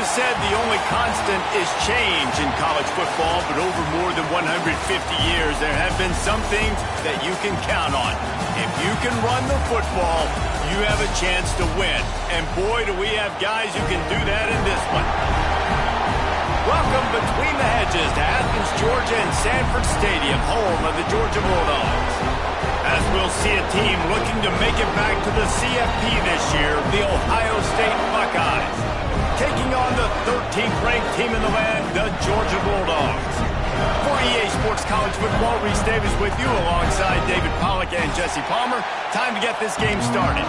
have said the only constant is change in college football, but over more than 150 years, there have been some things that you can count on. If you can run the football, you have a chance to win. And boy, do we have guys who can do that in this one. Welcome between the hedges to Athens, Georgia and Sanford Stadium, home of the Georgia Bulldogs. As we'll see a team looking to make it back to the CFP this year, the Ohio State Buckeyes, taking on the 13th ranked team in the land, the Georgia Bulldogs. For EA Sports College Football, Reese Davis with you alongside David Pollack and Jesse Palmer. Time to get this game started.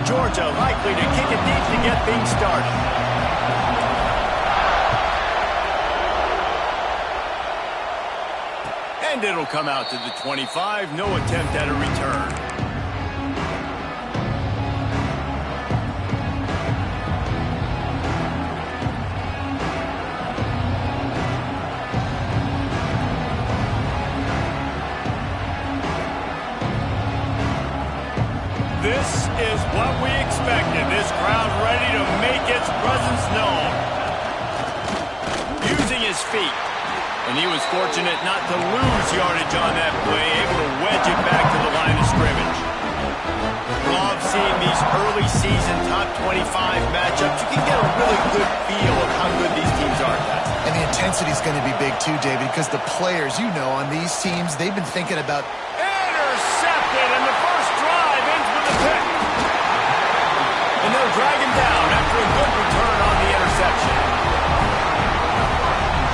Georgia likely to kick it deep to get things started. And it'll come out to the 25. No attempt at a return. This is what we expected. This crowd ready to make its presence known. Using his feet. And he was fortunate not to lose yardage on that play, able to wedge it back to the line of scrimmage. Love seeing these early season top 25 matchups. You can get a really good feel of how good these teams are, guys. And the intensity is going to be big too, David, because the players, you know, on these teams, they've been thinking about... Intercepted, and the first drive ends with a pick. And they'll drag him down after a good return on the interception.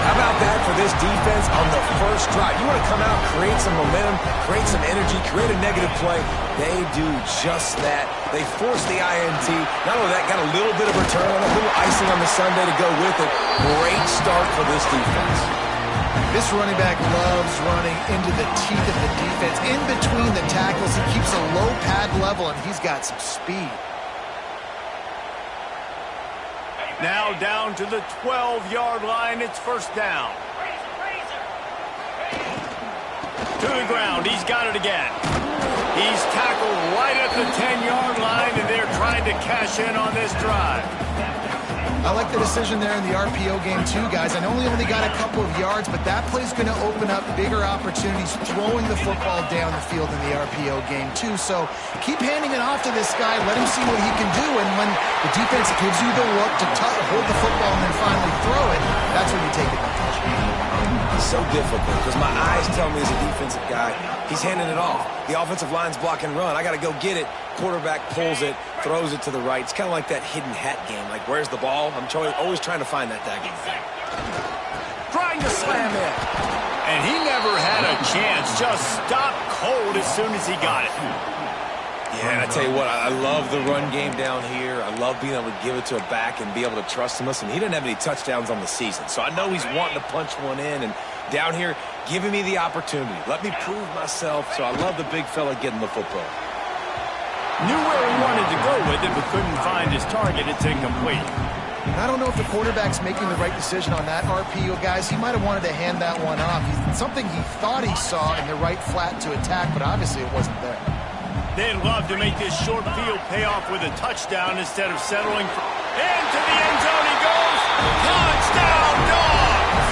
How about that for this defense on the first drive? You want to come out, create some momentum, create some energy, create a negative play. They do just that. They force the INT. Not only that, got a little bit of return on it, a little icing on the sundae to go with it. Great start for this defense. This running back loves running into the teeth of the defense. In between the tackles, he keeps a low pad level, and he's got some speed. Now down to the 12-yard line. It's first down. To the ground. He's got it again. He's tackled right at the 10-yard line, and they're trying to cash in on this drive. I like the decision there in the RPO game too, guys. I know he only got a couple of yards, but that play's going to open up bigger opportunities throwing the football down the field in the RPO game too. So keep handing it off to this guy. Let him see what he can do. And when the defense gives you the look to hold the football and then finally throw it, that's when you take advantage. It's so difficult because my eyes tell me as a defensive guy, he's handing it off. The offensive line's block and run. I got to go get it. Quarterback pulls it, throws it to the right. It's kind of like that hidden hat game. Like, where's the ball? I'm always trying to find that daggone thing. Trying to slam it. And he never had a chance. Just stopped cold as soon as he got it. Yeah, and I tell you what, I love the run game down here. I love being able to give it to a back and be able to trust him. Listen, he didn't have any touchdowns on the season, so I know he's wanting to punch one in. And down here, giving me the opportunity. Let me prove myself, so I love the big fella getting the football. Knew where he wanted to go with it, but couldn't find his target. It's incomplete. I don't know if the quarterback's making the right decision on that RPO, guys. He might have wanted to hand that one off. Something he thought he saw in the right flat to attack, but obviously it wasn't there. They'd love to make this short field pay off with a touchdown instead of settling for... Into the end zone he goes! Touchdown, Dogs!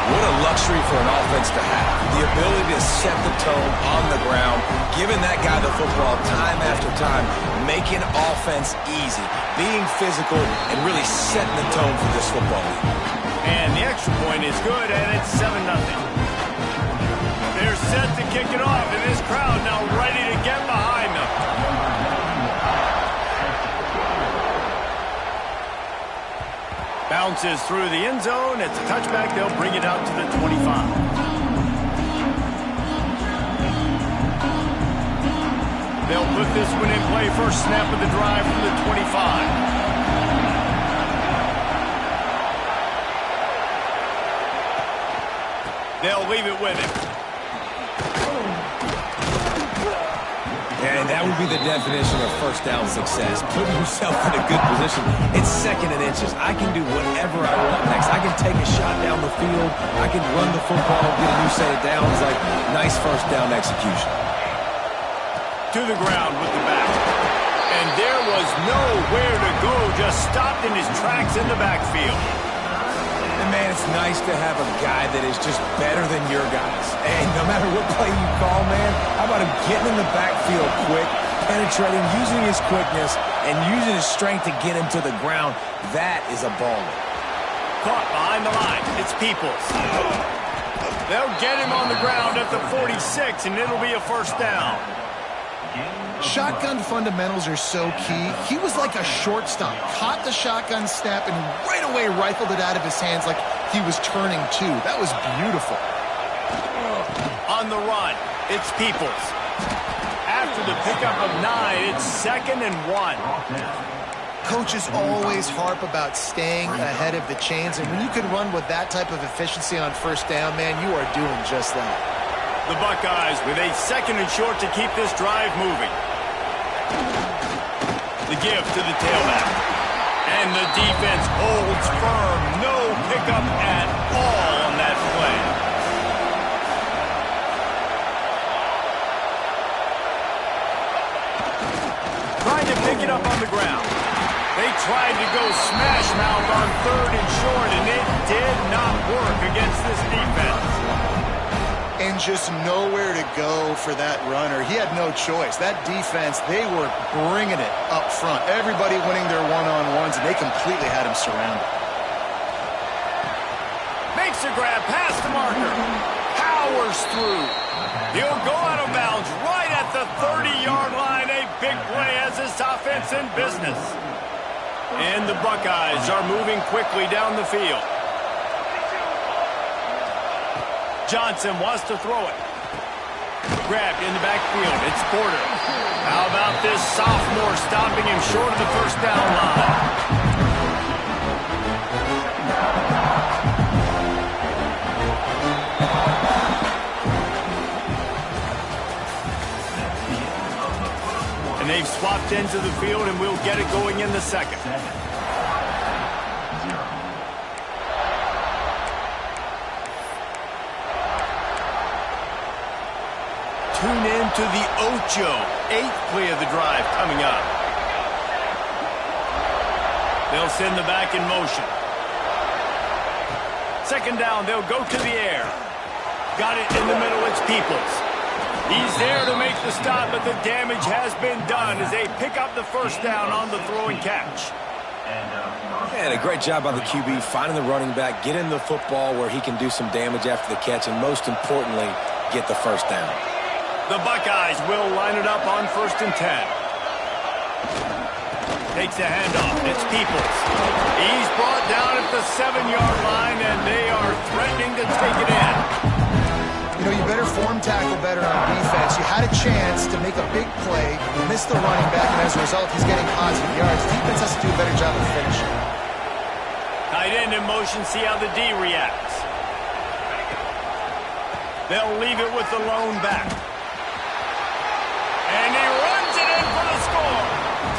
What a luxury for an offense to have. The ability to set the tone on the ground, giving that guy the football time after time, making offense easy, being physical, and really setting the tone for this football league. And the extra point is good, and it's 7-0. They're set to kick it off, and this crowd now ready to get behind them. Bounces through the end zone. It's a touchback. They'll bring it out to the 25. They'll put this one in play. First snap of the drive from the 25. They'll leave it with him. And And that would be the definition of first down success, putting yourself in a good position. It's 2nd and inches. I can do whatever I want next. I can take a shot down the field. I can run the football, get a new set of downs. Like, nice first down execution. To the ground with the back. And there was nowhere to go, just stopped in his tracks in the backfield. And, man, it's nice to have a guy that is just better than your guys. And no matter what play you call, man, how about him getting in the backfield quick, penetrating, using his quickness, and using his strength to get him to the ground. That is a baller. Caught behind the line. It's Peoples. They'll get him on the ground at the 46, and it'll be a first down. Shotgun fundamentals are so key. He was like a shortstop. Caught the shotgun snap and right away rifled it out of his hands like he was turning two. That was beautiful. On the run, it's Peoples. After the pickup of 9, it's 2nd and 1. Coaches always harp about staying ahead of the chains, and when you can run with that type of efficiency on first down, man, you are doing just that. The Buckeyes with a 2nd and short to keep this drive moving. The give to the tailback. And the defense holds firm. No pickup at all on that play. Trying to pick it up on the ground. They tried to go smash mouth on 3rd and short, and it did not work against this defense. And just nowhere to go for that runner. He had no choice. That defense, they were bringing it up front. Everybody winning their one-on-ones, and they completely had him surrounded. Makes a grab past the marker. Powers through. He'll go out of bounds right at the 30-yard line. A big play as this offense in business. And the Buckeyes are moving quickly down the field. Johnson wants to throw it. Grabbed in the backfield. It's Porter. How about this sophomore stopping him short of the first down line? And they've swapped into the field, and we'll get it going in the 2nd. Tune in to the Ocho. 8th play of the drive coming up. They'll send the back in motion. 2nd down, they'll go to the air. Got it in the middle, it's Peoples. He's there to make the stop, but the damage has been done as they pick up the first down on the throw and catch. And a great job by the QB, finding the running back, getting the football where he can do some damage after the catch, and most importantly, get the first down. The Buckeyes will line it up on 1st and 10. Takes the handoff. It's Peoples. He's brought down at the 7-yard line, and they are threatening to take it in. You know, you better form tackle better on defense. You had a chance to make a big play, you missed the running back, and as a result, he's getting positive yards. Defense has to do a better job of finishing. Tight end in motion, see how the D reacts. They'll leave it with the lone back. And he runs it in for the score.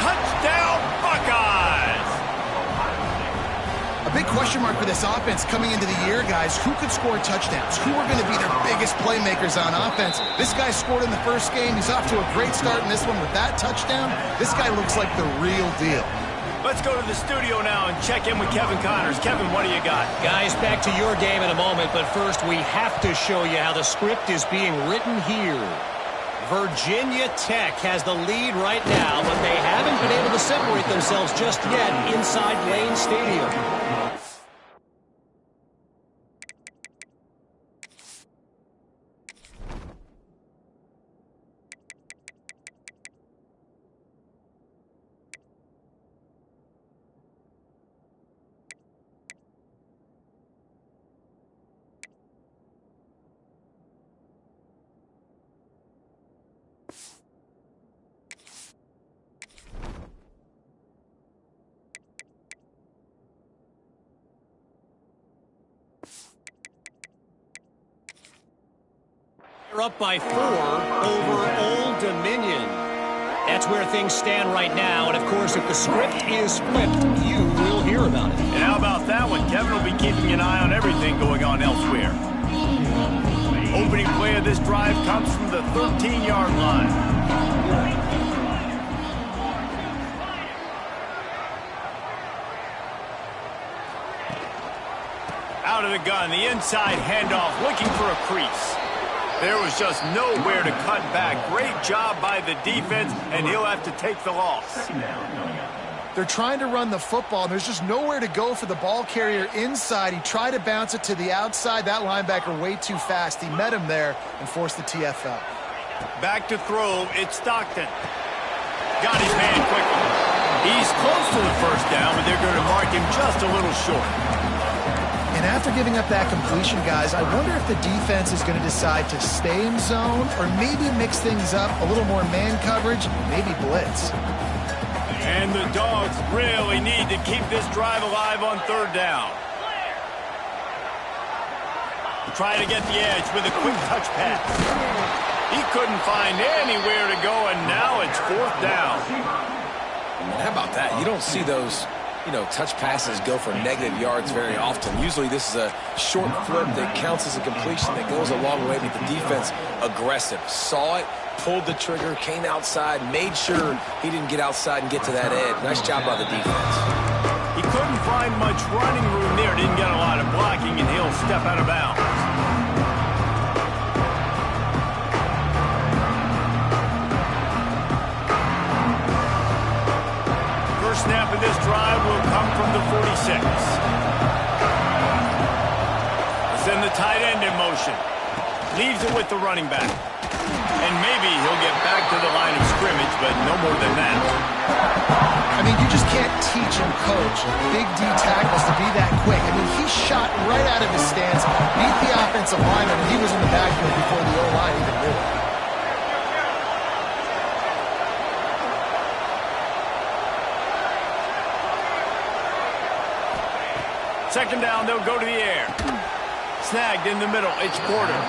Touchdown, Buckeyes! A big question mark for this offense coming into the year, guys. Who could score touchdowns? Who are going to be their biggest playmakers on offense? This guy scored in the first game. He's off to a great start in this one with that touchdown. This guy looks like the real deal. Let's go to the studio now and check in with Kevin Connors. Kevin, what do you got? Guys, back to your game in a moment, but first we have to show you how the script is being written here. Virginia Tech has the lead right now, but they haven't been able to separate themselves just yet inside Lane Stadium. They're up by 4 over Old Dominion. That's where things stand right now. And, of course, if the script is flipped, you will hear about it. And how about that one? Kevin will be keeping an eye on everything going on elsewhere. Opening play of this drive comes from the 13-yard line. Out of the gun, the inside handoff, looking for a crease. There was just nowhere to cut back. Great job by the defense, and he'll have to take the loss. They're trying to run the football, and there's just nowhere to go for the ball carrier inside. He tried to bounce it to the outside. That linebacker way too fast. He met him there and forced the TFL. Back to throw, it's Stockton. Got his man quickly. He's close to the first down, but they're going to mark him just a little short. And after giving up that completion, guys, I wonder if the defense is going to decide to stay in zone or maybe mix things up, a little more man coverage, maybe blitz. And the Dogs really need to keep this drive alive on third down. Trying to get the edge with a quick touch pass. He couldn't find anywhere to go, and now it's fourth down. And how about that? You don't see those, touch passes go for negative yards very often. Usually this is a short flip that counts as a completion that goes a long way, but the defense aggressive. Saw it, pulled the trigger, came outside, made sure he didn't get outside and get to that edge. Nice job by the defense. He couldn't find much running room there, didn't get a lot of blocking, and he'll step out of bounds. First snap of this drive will come from the 46. Send the tight end in motion. Leaves it with the running back. And maybe he'll get back to the line of scrimmage, but no more than that. I mean, you just can't teach and coach big D tackles to be that quick. I mean, he shot right out of his stance, beat the offensive lineman, and he was in the backfield before the O-line even knew it. Second down, they'll go to the air. Snagged in the middle, it's Porter.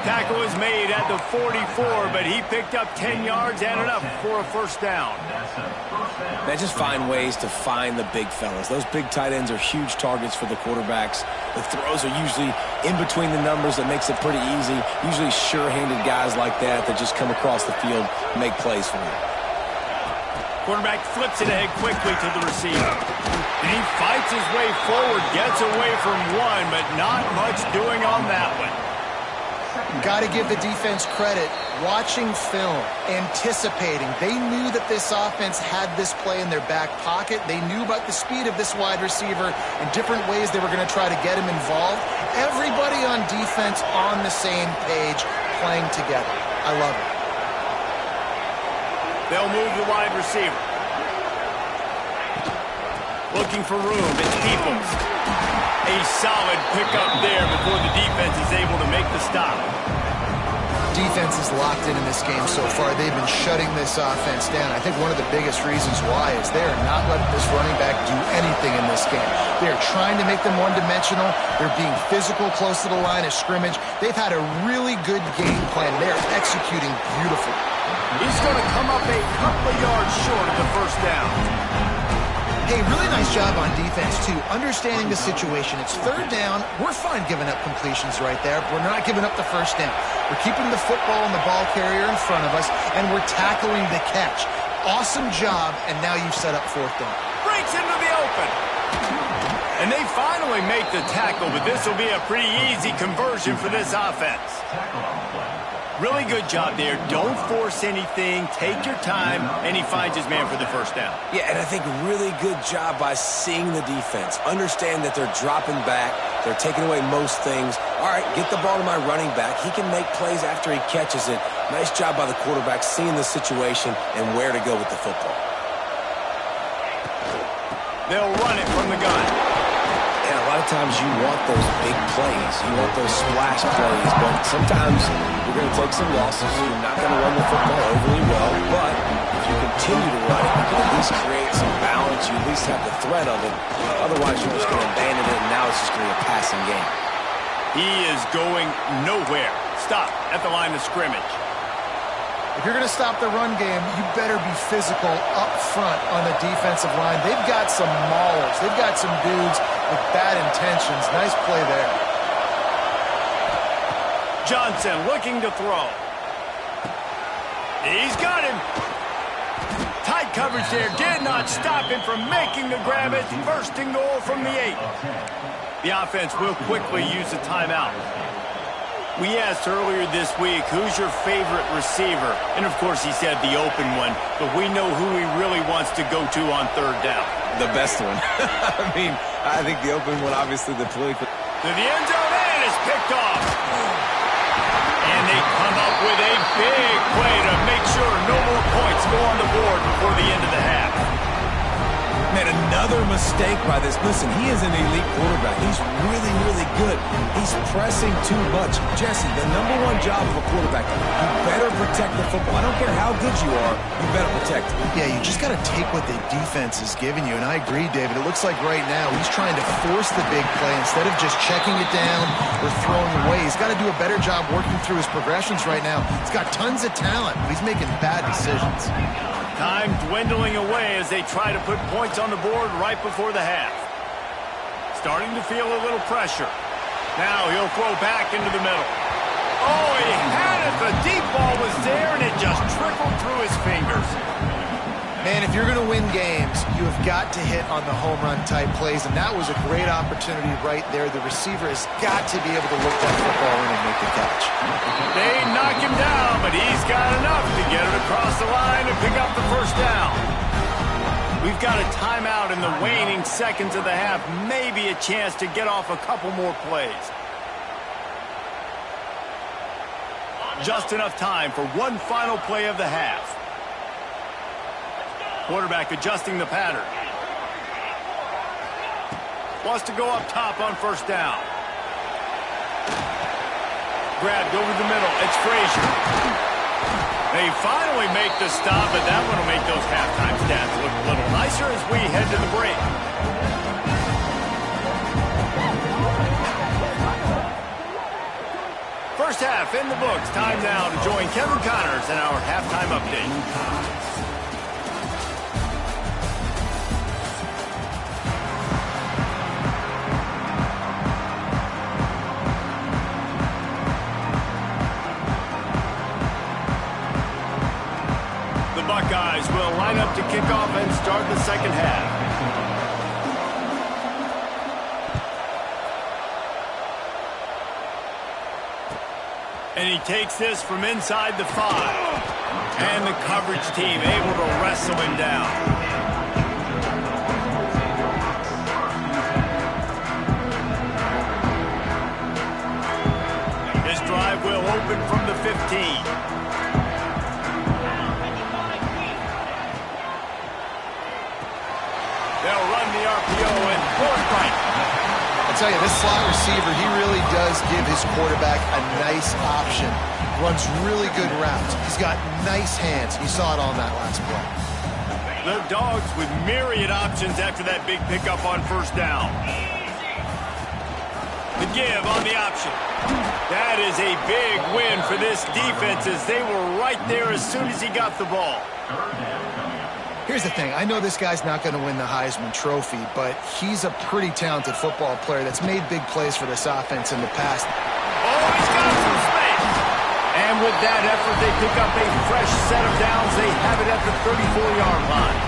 Tackle is made at the 44, but he picked up 10 yards and enough for a first down. They just find ways to find the big fellas. Those big tight ends are huge targets for the quarterbacks. The throws are usually in between the numbers. That makes it pretty easy. Usually sure-handed guys like that just come across the field and make plays for you. Quarterback flips it ahead quickly to the receiver. And he fights his way forward, gets away from one, but not much doing on that one. Got to give the defense credit. Watching film, anticipating. They knew that this offense had this play in their back pocket. They knew about the speed of this wide receiver and different ways they were going to try to get him involved. Everybody on defense on the same page, playing together. I love it. They'll move the wide receiver. Looking for room, it's Peoples. A solid pickup there before the defense is able to make the stop. Defense is locked in this game so far. They've been shutting this offense down. I think one of the biggest reasons why is they are not letting this running back do anything in this game. They're trying to make them one-dimensional. They're being physical close to the line of scrimmage. They've had a really good game plan. They're executing beautifully. He's going to come up a couple of yards short of the first down. Hey, really nice job on defense, too. Understanding the situation. It's third down. We're fine giving up completions right there. We're not giving up the first down. We're keeping the football and the ball carrier in front of us, and we're tackling the catch. Awesome job, and now you've set up fourth down. Breaks into the open. And they finally make the tackle, but this will be a pretty easy conversion for this offense. Really good job there. Don't force anything. Take your time, and he finds his man for the first down. Yeah, and I think really good job by seeing the defense. Understand that they're dropping back. They're taking away most things. All right, get the ball to my running back. He can make plays after he catches it. Nice job by the quarterback seeing the situation and where to go with the football. They'll run it from the gun. And a lot of times you want those big plays. You want those splash plays, but sometimes you're going to take some losses. You're not going to run the football overly well, but if you continue to run it, you can at least create some balance. You at least have the threat of it. Otherwise, you're just going to abandon it, and now it's just going to be a passing game. He is going nowhere. Stop at the line of scrimmage. If you're going to stop the run game, you better be physical up front on the defensive line. They've got some maulers. They've got some dudes with bad intentions. Nice play there. Johnson looking to throw. He's got him. Tight coverage there. Did not stop him from making the grab. It's first and goal from the 8. The offense will quickly use a timeout. We asked earlier this week, who's your favorite receiver? And, of course, he said the open one. But we know who he really wants to go to on third down. The best one. I mean, I think the open one, obviously, the play. To the end zone, and it's picked off. And they come up with a big play to make sure no more points go on the board before the end of the half. Man, another mistake by this. Listen, he is an elite quarterback. He's really, really good. He's pressing too much. Jesse, the #1 job of a quarterback, you better protect the football. I don't care how good you are, you better protect it. Yeah, you just got to take what the defense is giving you. And I agree, David. It looks like right now he's trying to force the big play instead of just checking it down or throwing away. He's got to do a better job working through his progressions right now. He's got tons of talent, but he's making bad decisions. Time dwindling away as they try to put points on the board right before the half. Starting to feel a little pressure. Now he'll throw back into the middle. Oh, he had it. The deep ball was there, and it just trickled through his fingers. Man, if you're going to win games, you have got to hit on the home run type plays, and that was a great opportunity right there. The receiver has got to be able to look that football in and make the catch. They knock him down, but he's got enough to get it across the line and pick up the first down. We've got a timeout in the waning seconds of the half, maybe a chance to get off a couple more plays. Just enough time for one final play of the half. Quarterback adjusting the pattern. Wants to go up top on first down. Grabbed over the middle. It's Frazier. They finally make the stop, but that one will make those halftime stats look a little nicer as we head to the break. First half in the books. Time now to join Kevin Connors in our halftime update. Buckeyes will line up to kick off and start the second half. And he takes this from inside the 5. And the coverage team able to wrestle him down. His drive will open from the 15. They'll run the RPO and Forsythe. I'll tell you, this slot receiver, he really does give his quarterback a nice option. Runs really good routes. He's got nice hands. You saw it on that last play. The Dogs with myriad options after that big pickup on first down. The give on the option. That is a big win for this defense as they were right there as soon as he got the ball. Here's the thing. I know this guy's not going to win the Heisman Trophy, but he's a pretty talented football player that's made big plays for this offense in the past. Oh, he's got some space. And with that effort, they pick up a fresh set of downs. They have it at the 34-yard line.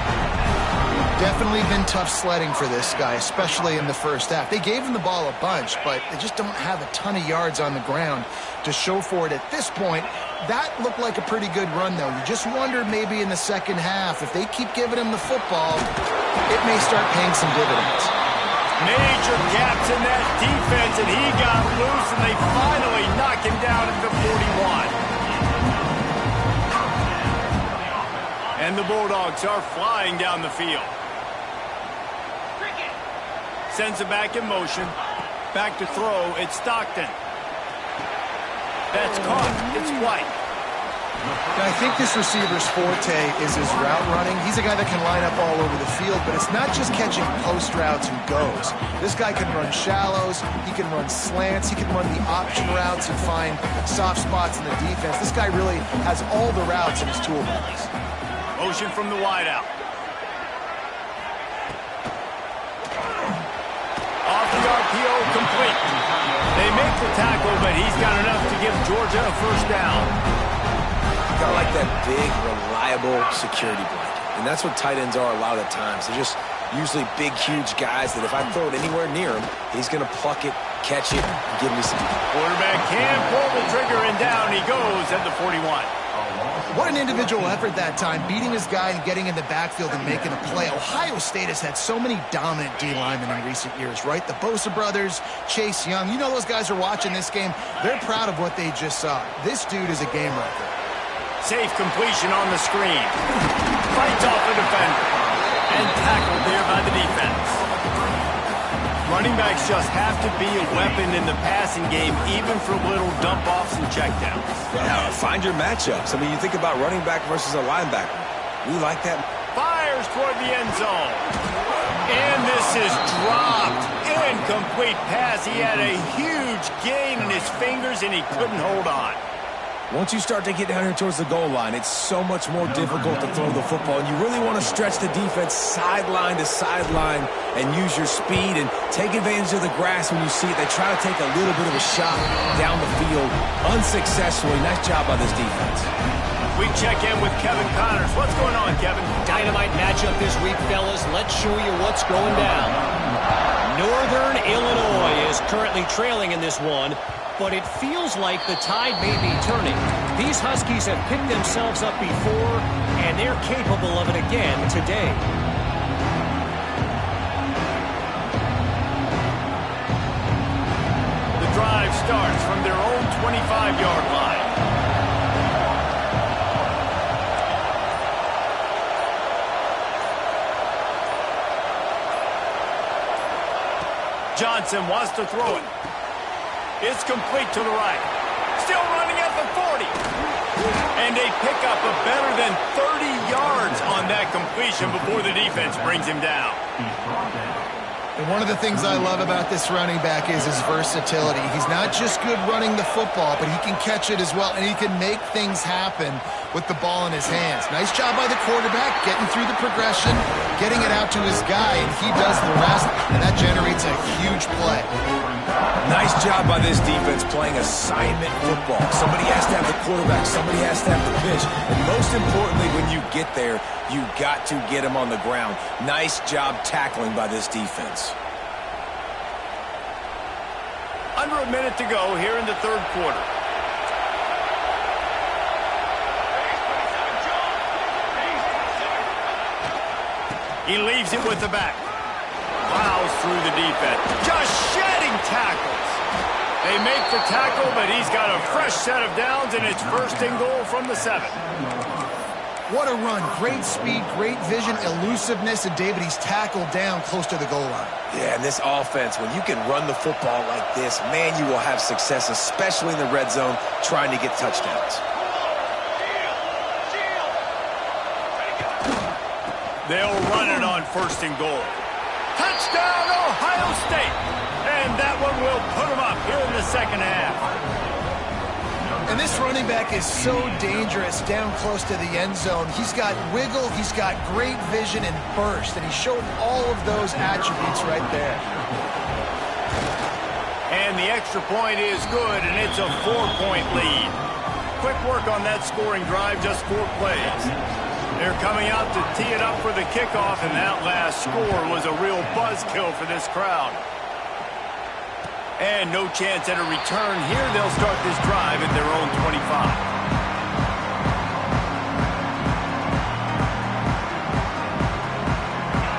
Definitely been tough sledding for this guy, especially in the first half. They gave him the ball a bunch, but they just don't have a ton of yards on the ground to show for it at this point. That looked like a pretty good run, though. You just wondered maybe in the second half, if they keep giving him the football, it may start paying some dividends. Major gaps in that defense, and he got loose, and they finally knock him down at the 41. And the Bulldogs are flying down the field. Sends it back in motion. Back to throw. It's Stockton. That's caught. It's White. And I think this receiver's forte is his route running. He's a guy that can line up all over the field, but it's not just catching post routes and goes. This guy can run shallows, he can run slants, he can run the option routes and find soft spots in the defense. This guy really has all the routes in his toolbox. Motion from the wideout. Off the RPO, complete. They make the tackle, but he's got enough to give Georgia a first down. Got like that big, reliable security blanket. And that's what tight ends are a lot of the times. They're just usually big, huge guys that if I throw it anywhere near him, he's going to pluck it, catch it, and give me speed. Quarterback can pull the trigger, and down he goes at the 41. What an individual effort that time, beating his guy and getting in the backfield and making a play. Ohio State has had so many dominant D linemen in recent years, right? The Bosa brothers, Chase Young. You know those guys are watching this game. They're proud of what they just saw. This dude is a game wrecker. Safe completion on the screen. Fights off the defender. And tackled there by the defense. Running backs just have to be a weapon in the passing game, even for little dump-offs and checkdowns. Yeah, find your matchups. I mean, you think about running back versus a linebacker. We like that. Fires toward the end zone. And this is dropped. Incomplete pass. He had a huge gain in his fingers, and he couldn't hold on. Once you start to get down here towards the goal line, it's so much more difficult to throw the football. And you really want to stretch the defense sideline to sideline and use your speed and take advantage of the grass when you see it. They try to take a little bit of a shot down the field unsuccessfully. Nice job by this defense. We check in with Kevin Connors. What's going on, Kevin? Dynamite matchup this week, fellas. Let's show you what's going down. Northern Illinois is currently trailing in this one, but it feels like the tide may be turning. These Huskies have picked themselves up before, and they're capable of it again today. The drive starts from their own 25-yard line. Johnson wants to throw it. It's complete to the right. Still running at the 40. And they pick up a better than 30 yards on that completion before the defense brings him down. And one of the things I love about this running back is his versatility. He's not just good running the football, but he can catch it as well, and he can make things happen with the ball in his hands. Nice job by the quarterback, getting through the progression, getting it out to his guy, and he does the rest, and that generates a huge play. Nice job by this defense playing assignment football. Somebody has to have the quarterback, somebody has to have the pitch, and most importantly, when you get there, you got to get him on the ground. Nice job tackling by this defense. Under a minute to go here in the third quarter. He leaves it with the back. Plows through the defense. Just shedding tackles. They make the tackle, but he's got a fresh set of downs, and it's first and goal from the 7. What a run. Great speed, great vision, elusiveness, and David, he's tackled down close to the goal line. Yeah, and this offense, when you can run the football like this, man, you will have success, especially in the red zone, trying to get touchdowns. They'll run it on first and goal. Touchdown, Ohio State! And that one will put them up here in the second half. And this running back is so dangerous down close to the end zone. He's got wiggle, he's got great vision and burst, and he showed all of those attributes right there. And the extra point is good, and it's a 4-point lead. Quick work on that scoring drive, just 4 plays. They're coming out to tee it up for the kickoff, and that last score was a real buzzkill for this crowd. And no chance at a return here. They'll start this drive at their own 25.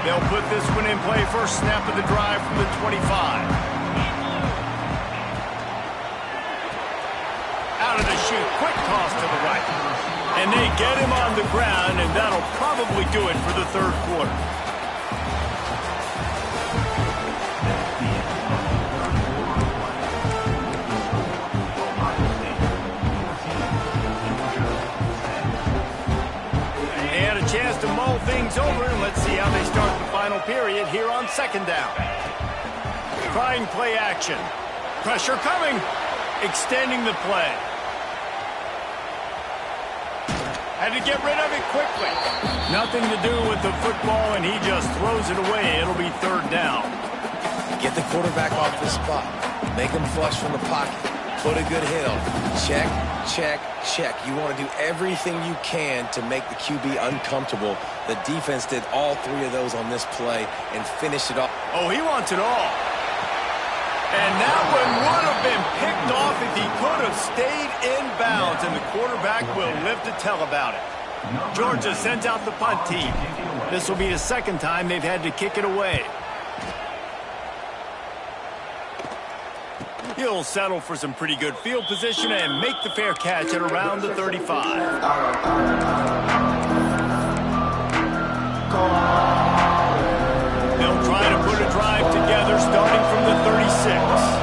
They'll put this one in play first snap of the drive from the 25. Out of the chute, quick toss to the right. And they get him on the ground, and that'll probably do it for the third quarter. things over, and let's see how they start the final period here on second down. Trying play action. Pressure coming. Extending the play. Had to get rid of it quickly. Nothing to do with the football, and he just throws it away. It'll be third down. Get the quarterback off the spot. Make him flush from the pocket. Put a good hit on him. Check, check, check. You want to do everything you can to make the QB uncomfortable. The defense did all three of those on this play and finished it off. Oh, he wants it all. And that one would have been picked off if he could have stayed in bounds, and the quarterback will live to tell about it. Georgia sends out the punt team. This will be the second time they've had to kick it away. He'll settle for some pretty good field position and make the fair catch at around the 35. They'll try to put a drive together starting from the 36.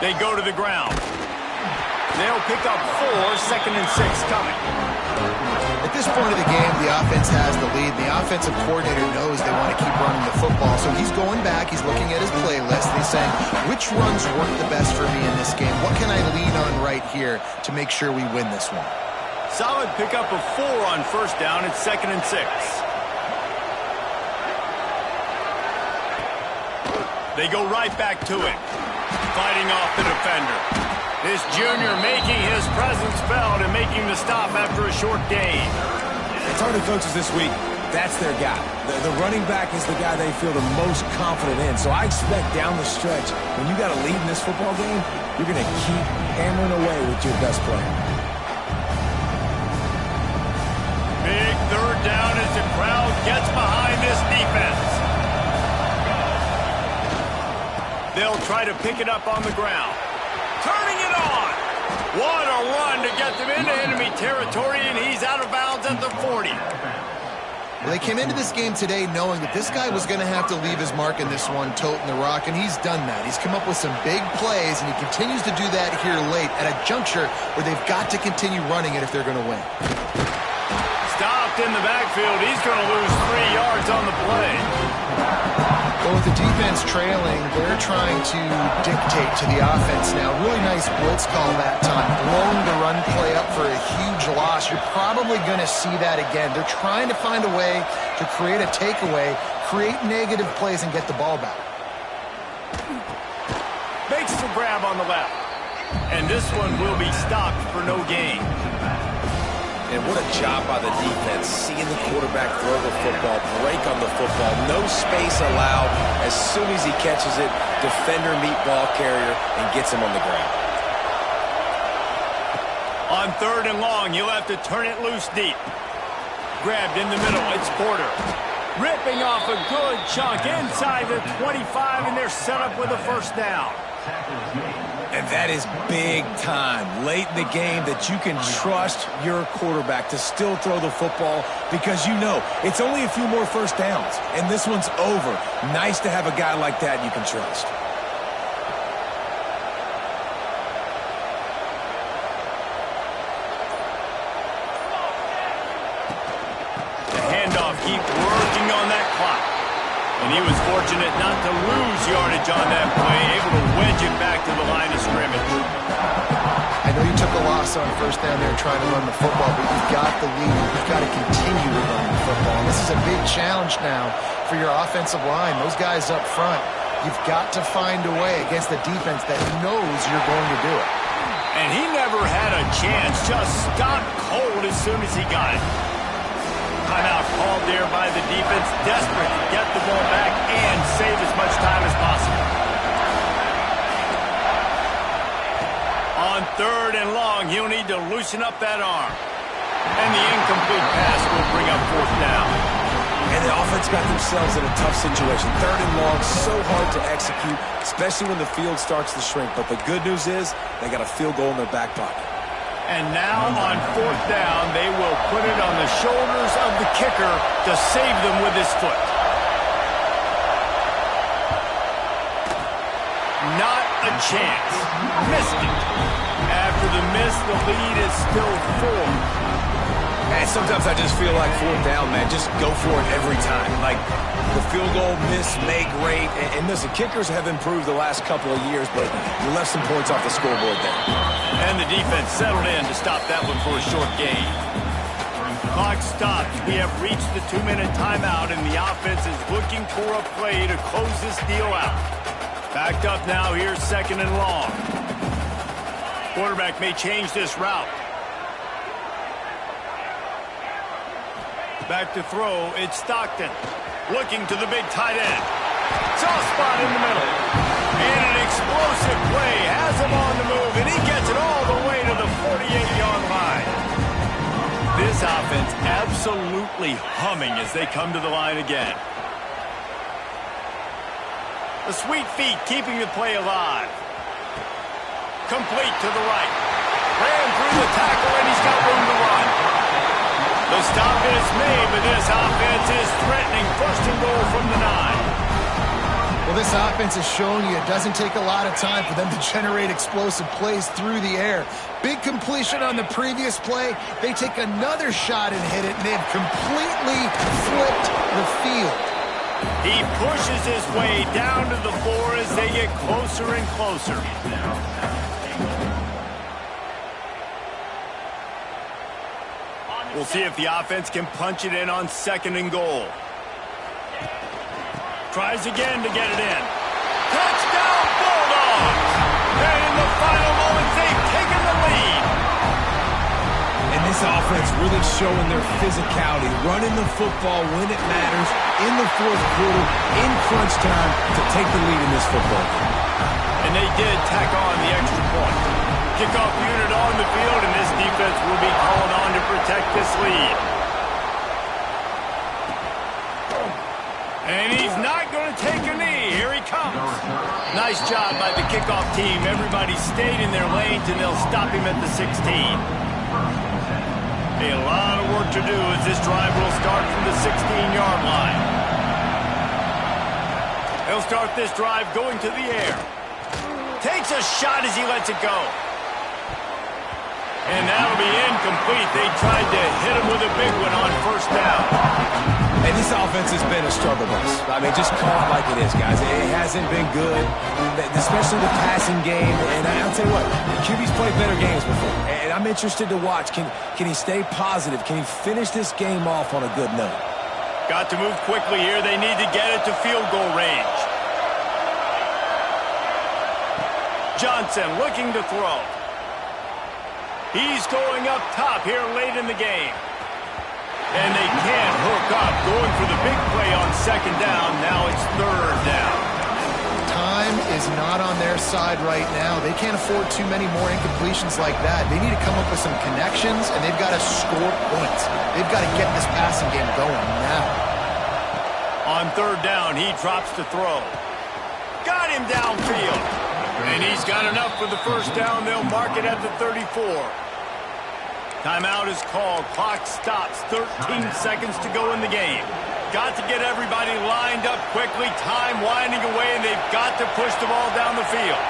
They go to the ground. They'll pick up 4, second and 6 coming. At this point of the game, the offense has the lead. The offensive coordinator knows they want to keep running the football, so he's going back, he's looking at his playlist, and he's saying, which runs work the best for me in this game? What can I lean on right here to make sure we win this one? Solid pickup of 4 on first down. It's second and 6. They go right back to it. Fighting off the defender. This junior making his presence felt and making the stop after a short gain. I told the coaches this week, that's their guy. The running back is the guy they feel the most confident in. So I expect down the stretch, when you got a lead in this football game, you're going to keep hammering away with your best player. Big third down as the crowd gets behind this defense. They'll try to pick it up on the ground. Turning it on. What a run to get them into enemy territory, and he's out of bounds at the 40. Well, they came into this game today knowing that this guy was going to have to leave his mark in this one, toting the rock, and he's done that. He's come up with some big plays, and he continues to do that here late at a juncture where they've got to continue running it if they're going to win. Stopped in the backfield. He's going to lose 3 yards on the play. Well, with the defense trailing, they're trying to dictate to the offense now. Really nice blitz call that time. Blowing the run play up for a huge loss. You're probably going to see that again. They're trying to find a way to create a takeaway, create negative plays, and get the ball back. Makes the grab on the left. And this one will be stopped for no gain. And what a job by the defense, seeing the quarterback throw the football, break on the football, no space allowed. As soon as he catches it, defender meet ball carrier and gets him on the ground. On third and long, you'll have to turn it loose deep. Grabbed in the middle, it's Porter. Ripping off a good chunk inside the 25, and they're set up with a first down. And that is big time, late in the game, that you can trust your quarterback to still throw the football because you know it's only a few more first downs, and this one's over. Nice to have a guy like that you can trust. The handoff keep working on that clock. And he was fortunate not to lose yardage on that play, able to wedge it back to the line of scrimmage. I know you took a loss on first down there trying to run the football, but you've got the lead. You've got to continue to run the football. And this is a big challenge now for your offensive line. Those guys up front, you've got to find a way against the defense that knows you're going to do it. And he never had a chance, just stopped cold as soon as he got it. Timeout called there by the defense, desperate to get the ball back and save as much time as possible. On third and long, he'll need to loosen up that arm. And the incomplete pass will bring up fourth down. And the offense got themselves in a tough situation. Third and long, so hard to execute, especially when the field starts to shrink. But the good news is they got a field goal in their back pocket. And now on fourth down, they will put it on the shoulders of the kicker to save them with his foot. Not a chance. Missed it. After the miss, the lead is still 4. And sometimes I just feel like fourth down, man, just go for it every time. Like, the field goal miss, make great. And listen, kickers have improved the last couple of years, but you left some points off the scoreboard there. And the defense settled in to stop that one for a short gain. Clock stops. We have reached the 2-minute timeout, and the offense is looking for a play to close this deal out. Backed up now, here's 2nd and long. Quarterback may change this route. Back to throw, it's Stockton. Looking to the big tight end. Soft spot in the middle. And an explosive play. Has him on the move, and he gets it all the way to the 48-yard line. This offense absolutely humming as they come to the line again. The sweet feet keeping the play alive. Complete to the right. Ran through the tackle, and he's got room to run. The stop is made, but this offense is threatening 1st and goal from the 9. Well, this offense is showing you it doesn't take a lot of time for them to generate explosive plays through the air. Big completion on the previous play. They take another shot and hit it, and they've completely flipped the field. He pushes his way down to the 4 as they get closer and closer. We'll see if the offense can punch it in on 2nd and goal. Tries again to get it in. Touchdown, Bulldogs! And in the final moments, they've taken the lead. And this offense really showing their physicality, running the football when it matters, in the 4th quarter, in crunch time, to take the lead in this football game. And they did tack on the extra point. Kickoff unit on the field, and this defense will be called on to protect this lead. And he's not going to take a knee. Here he comes. Nice job by the kickoff team. Everybody stayed in their lanes, and they'll stop him at the 16. A lot of work to do as this drive will start from the 16-yard line. They'll start this drive going to the air. Takes a shot as he lets it go. And that'll be incomplete. They tried to hit him with a big one on 1st down. And this offense has been a struggle bus. I mean, just call it like it is, guys. It hasn't been good, especially the passing game. And I'll tell you what, QB's played better games before. And I'm interested to watch. Can he stay positive? Can he finish this game off on a good note? Got to move quickly here. They need to get it to field goal range. Johnson looking to throw. He's going up top here late in the game. And they can't hook up. Going for the big play on 2nd down. Now it's 3rd down. Time is not on their side right now. They can't afford too many more incompletions like that. They need to come up with some connections, and they've got to score points. They've got to get this passing game going now. On 3rd down, he drops to throw. Got him downfield. And he's got enough for the 1st down. They'll mark it at the 34. Timeout is called. Clock stops. 13 seconds to go in the game. Got to get everybody lined up quickly. Time winding away, and they've got to push the ball down the field.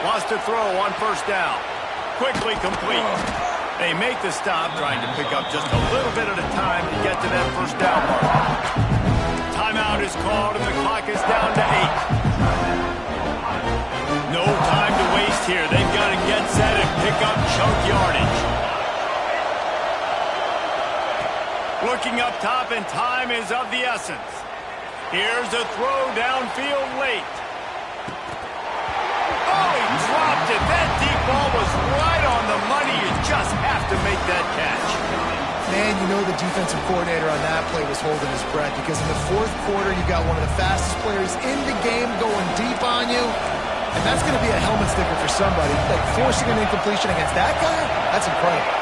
Wants to throw on 1st down. Quickly complete. They make the stop, trying to pick up just a little bit at a time to get to that 1st down mark. Timeout is called, and the clock is down to 8. No time to waste here. They've got to get set and pick up chunk yardage. Looking up top, and time is of the essence. Here's a throw downfield late. Oh, he dropped it. That deep ball was right on the money. You just have to make that catch. Man, you know the defensive coordinator on that play was holding his breath, because in the 4th quarter, you got one of the fastest players in the game going deep on you. And that's going to be a helmet sticker for somebody. Like, forcing an incompletion against that guy, that's incredible.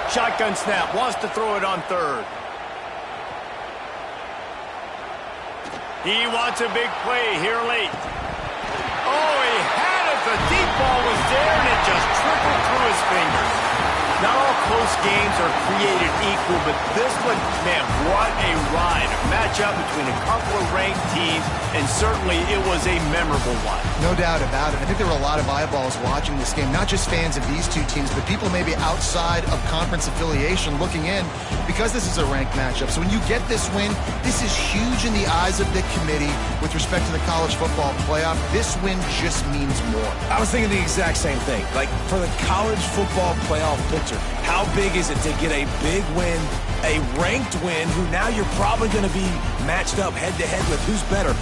Shotgun snap, wants to throw it on 3rd. He wants a big play here late. Oh, he had it. The deep ball was there, and it just trickled through his fingers. Not all close games are created equal, but this one, man, what a ride. A matchup between a couple of ranked teams, and certainly it was a memorable one. No doubt about it. I think there were a lot of eyeballs watching this game, not just fans of these two teams, but people maybe outside of conference affiliation looking in because this is a ranked matchup. So when you get this win, this is huge in the eyes of the committee with respect to the college football playoff. This win just means more. I was thinking the exact same thing. Like, for the college football playoff picture, how big is it to get a big win, a ranked win, who now you're probably going to be matched up head-to-head with who's better,